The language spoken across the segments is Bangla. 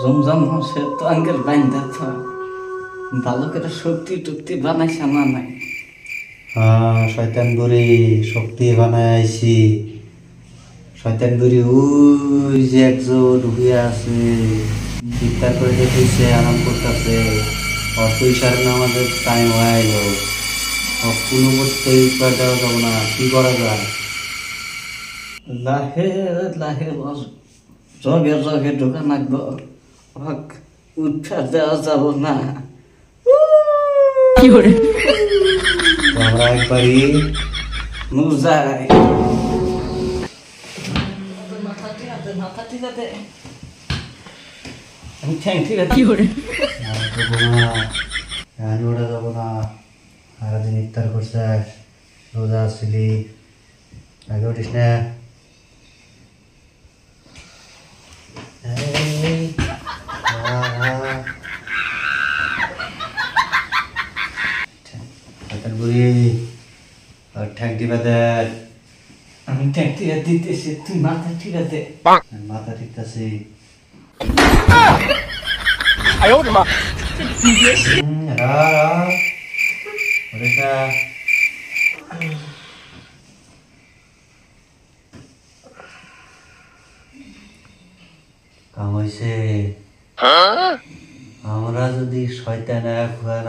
জমজম সে তো আঙ্কেল বাইন্দা থা ভালো করে শক্তি টুক্তি বানাইছে না নাই শয়তান বুড়ি শক্তি বানায় আইছি। শয়তান বুড়ি ওই যে একজন ঢুকিয়ে আছে, চিৎকার করে দেখেছে, আরাম করতেছে। অপরিসার আমাদের টাইম হয়ে এলো, কোনো করতে দেওয়া যাবো না। কি করা যায়? লাহে লাহে জগে জগে ঢোকা নাকবো, উঠা দেওয়া যাব না। তো আমরা একবারই মুজাই মাথা ঠিক আছে, আমি ঠ্যাং ঠিক আছে। ওটা যাবো না। সারাদিন ইফতার করছিস, রোজা আসছিলি, আগে উঠিস না। ঠ্যাং টিপা দেয়। আমি ঠ্যাং ঠিক দিতেছি, তুই মাথা ঠিক আছে। মাথা ঠিক আছে। কাম হয়েছে। আমরা যদি শয়তান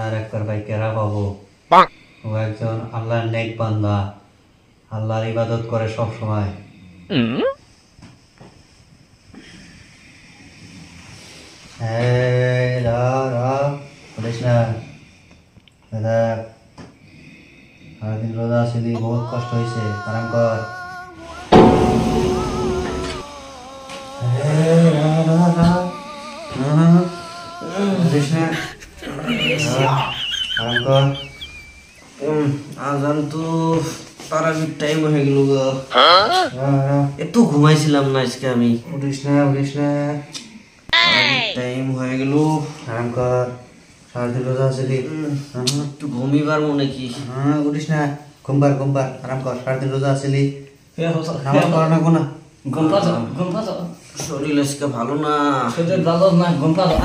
আর একবার বাইকেরা পাবো, ও একজন আল্লাহর নেক বান্দা, আল্লাহর ইবাদত করে সব সময়। সারাদিন রোজা আসলি, বহুত কষ্ট হয়েছে, আরাম কর। আরাম কর। আজান তো তারাবির টাইম হয়ে গেল গো। এত ঘুমাইছিলাম না আজকে আমি। উঠিস না, উঠিস না। টাইম হয়ে গেল, আরাম কর। সারাদিন রোজা আসলি, একটু ঘুমিবার মনে কি। উঠিস না। ঘুমবার ঘুমবার, আরাম কর। সারাদিন রোজা আসলি, নামাজ পড়া না কোনা। ঘুম পাতো শরীর আজকে ভালো না। শরীর ভালো না, ঘুম পাতো।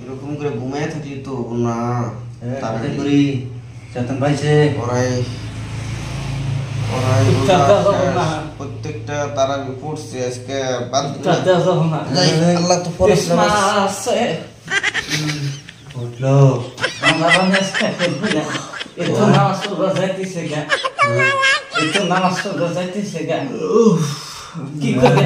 এরকম করে ঘুমায় থাকলি তো না। তাড়াতাড়ি করি, চেতন পাইছে। প্রত্যেকটা তারাবি পড়ছে আজকে। আল্লাহ তো উঠলো। কি করে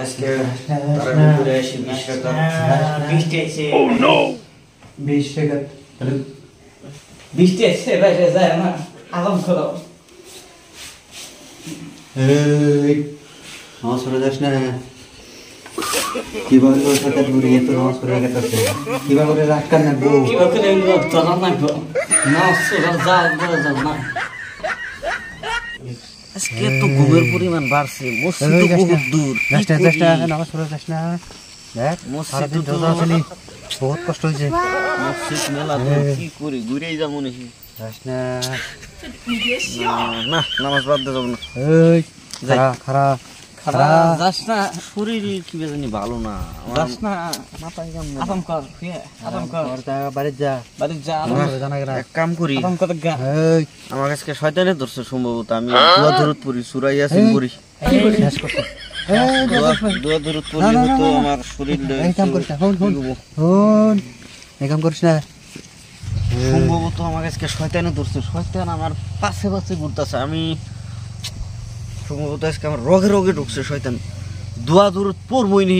আজকে তারাবি পড়ে আসি 20 টাকা। বৃষ্টি আছে, 20 টাকা। বৃষ্টি আছে, বাইরে যায় না। আরাম করো। নামাজ পড়ে যাস না। কিভাবে সাথে ঘুরি এত নামাজ পড়ে গেছে, কিভাবে করে রাখকার না গো। কিভাবে করে তোরা নাকবো না, সোরা যা না। আজকে তো ঘুমের পরিমাণ বাড়ছে। মসজিদ তো বহুত দূর। নামাজ পড়ে যাস না। দেখ মসজিদ তো বহুত কষ্ট হয়েছে। মসজিদ মেলা দূর, কি করি ঘুরেই যাবো নাকি। যাস না। না, নামাজ বাদ দিয়ে যাবো না। খারাপ যাস না, শরীর কি জানি ভালো না। যাস না। মাথায় আরাম কর, আরাম কর। বাড়ি যা, বাড়ি যা। এক কাম করি, আরাম কর গা। আমার কাছে শয়তানে ধরছে সম্ভবত। আমি দোয়া দরুদ পড়ি, সূরা ইয়াসিন পড়ি। দোয়া দরুদ পড়লে হয়তো আমার শরীর করিস না। সম্ভবত আমার কাছে শয়তানে ধরছে। শয়তান আমার পাশে পাশে ঘুরতেছে। আমি সম্ভবত আজকে আমার রগে রগে ঢুকছে শয়তান। দোয়া দরুদ পড়বই নি।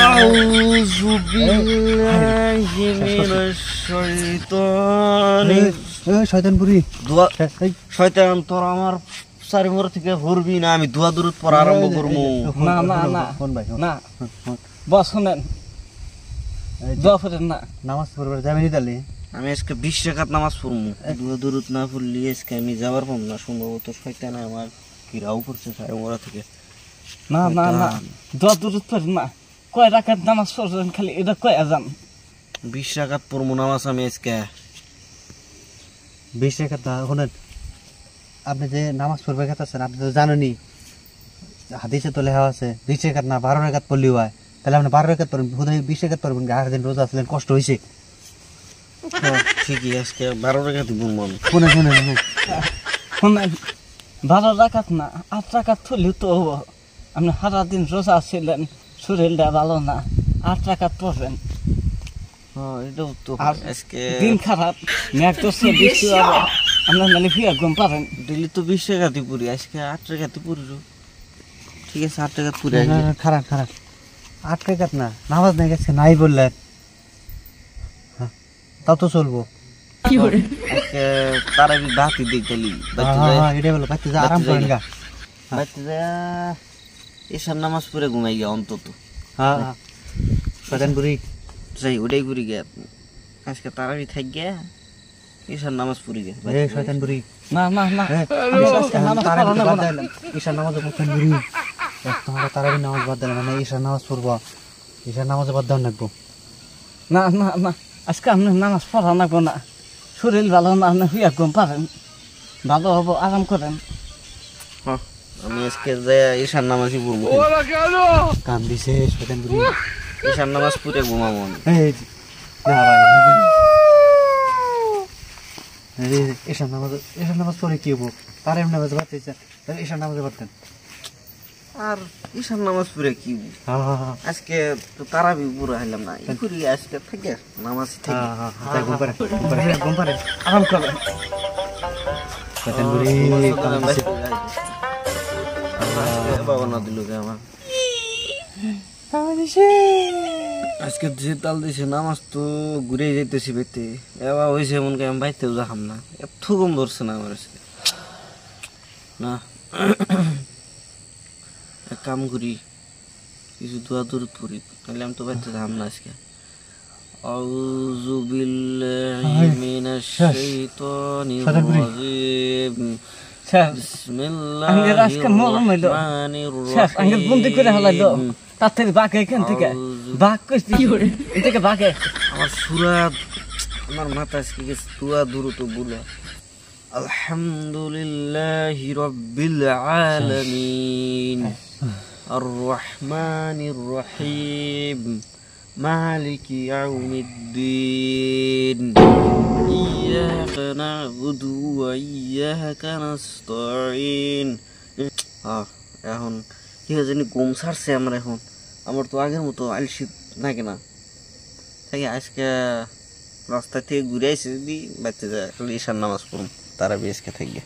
আউযু বিল্লাহি মিনাশ শাইতানির শয়তান বুড়ি দোয়া। শয়তান তোর আমার চারিমোর থেকে ভরবি না। আমি দোয়া দরুদ পড়া আরম্ভ করবো। না না না না, বস শোনেন, দোয়া পড়েন না। নামাজ পড়বার যাবি তাহলে। আমি আজকে 20 রাকাত নামাজ পড়বো। দোয়া দরুদ না পড়লে আজকে আমি যাবার পাবো না। সম্ভবত শয়তান আমার কিরাও পড়ছে চারিমোরা থেকে। না না না, দোয়া দরুদ পড়েন না। কয় রাকাত নামাজ পড়বেন খালি, এটা কয় আজান। 20 রাকাত পড়বো নামাজ আমি আজকে। 20 রাকাত না, শুনেন আপনি যে নামাজ পড়বে গেতেছেন আপনি তো জানেনই হাদিসে তো লেখা আছে 20 রাকাত না 12 রাকাত পড়লেও হয়। তাহলে আপনি 12 রাকাত পড়বেন, হুদাই 20 রাকাত পড়বেন, আর দিন রোজা আসলেন কষ্ট হয়েছে। ঠিকই আজকে 12 রাকাতই পড়বো আমি। শুনেন শুনেন শুনেন শুনেন 12 রাকাত না 8 রাকাত পড়লেও তো হবো। আপনি সারাদিন রোজা ছিলেন, শরীরটা ভালো না, 8 রাকাত পড়বেন। হ্যাঁ এটাও তো আর আজকে দিন খারাপ, মেঘ ধরছে, বৃষ্টি হবে, আপনার নালে ফিয়া ঘুম পাবেন। ডেলি তো 20 রাকাতই পড়ি, আজকে 8 রাকাতই পড়ি। ঠিক আছে 8 রাকাত পড়ি। খারাপ খারাপ 8 রাকাত না, নামাজ নাই গেছে নাই বললেন, হ্যাঁ তাও তো চলবো। আজকে তারাবি বাতি দিই তালি এটাই বলো বাচ্চা যা আরাম করেন গা। বাড়িতে যা এসার নামাজ পড়ে ঘুমাই গিয়া অন্তত। হ্যাঁ শয়তান বুড়ি যাই ওটাই করি গিয়া আজকে তারাবি থাক গিয়া এসার নামাজ পড়ি গিয়া। এ শয়তান বুড়ি না না না, ঈশার নামাজ পড়তেন বুড়ি, তোমার তারাবি নামাজ বাদ দিলেন মানে ঈশার নামাজ পড়বো, ঈশার নামাজে বাদ দেওয়া লাগবো। না না না, আজকে আপনি নামাজ পড়া লাগবো না, শরীর ভালো না, আপনি ফিয়া ঘুম পাবেন, ভালো হবো, আরাম করেন। আমি আজকে যাই এসার নামাজই পড়বো। কান দিছে শয়তান বুড়ি, এসার নামাজ পড়ে ঘুমাবো আমি। ঈশার নামাজ পড়ে কি হবো, তারাবি নামাজ বাদ দিয়েছে, ঈশার নামাজে বাদ দেন। আর এসার নামাজ পড়ে কি আজকে তো তারাবি পুরো হাইলাম না, এই করি আজকে থেকে নামাজ থেকে ঘুম পারে আরাম করেন। শয়তান বুড়ি কান দিছে। বাবা না দিল আমার আজকে যে তাল দিছে নামাজ তো ঘুরে যেতেছি বেতে এবার হয়েছে এমন আমি বাইতেও যাহাম না, এত কম ধরছে না আমার আজকে। না এক কাম করি কিছু দোয়া দূর করি, তাহলে আমি তো বাইতে যাহাম না আজকে। আউযু বিল্লাহি মিনাশ শাইতানির রাজিম। আঙ্গের আজকে মরম হইল, আঙ্গের বন্দি করে হালাইলো, তার থেকে বাঘ এখান থেকে বাঘ কইছি এটাকে বাঘে আমার সুরাত আমার মাথা আজকে গেছে দোয়া দূর তো বলে। আলহামদুলিল্লাহি রাব্বিল আলামিন আর রহমানির রহিম মালিকি ইয়াউমিদ্দিন ইয়াকা না'বুদু ওয়া ইয়াকা নাস্তাঈন। এখন কি জানি ঘুম ছাড়ছে আমার, এখন আমার তো আগের মতো আলসি নাকি না থাকে। আজকে রাস্তা থেকে ঘুরে আসে যদি বাচ্চা যায় ঈশার নামাজ পড়ুন তারাবি আজকে থাকবে।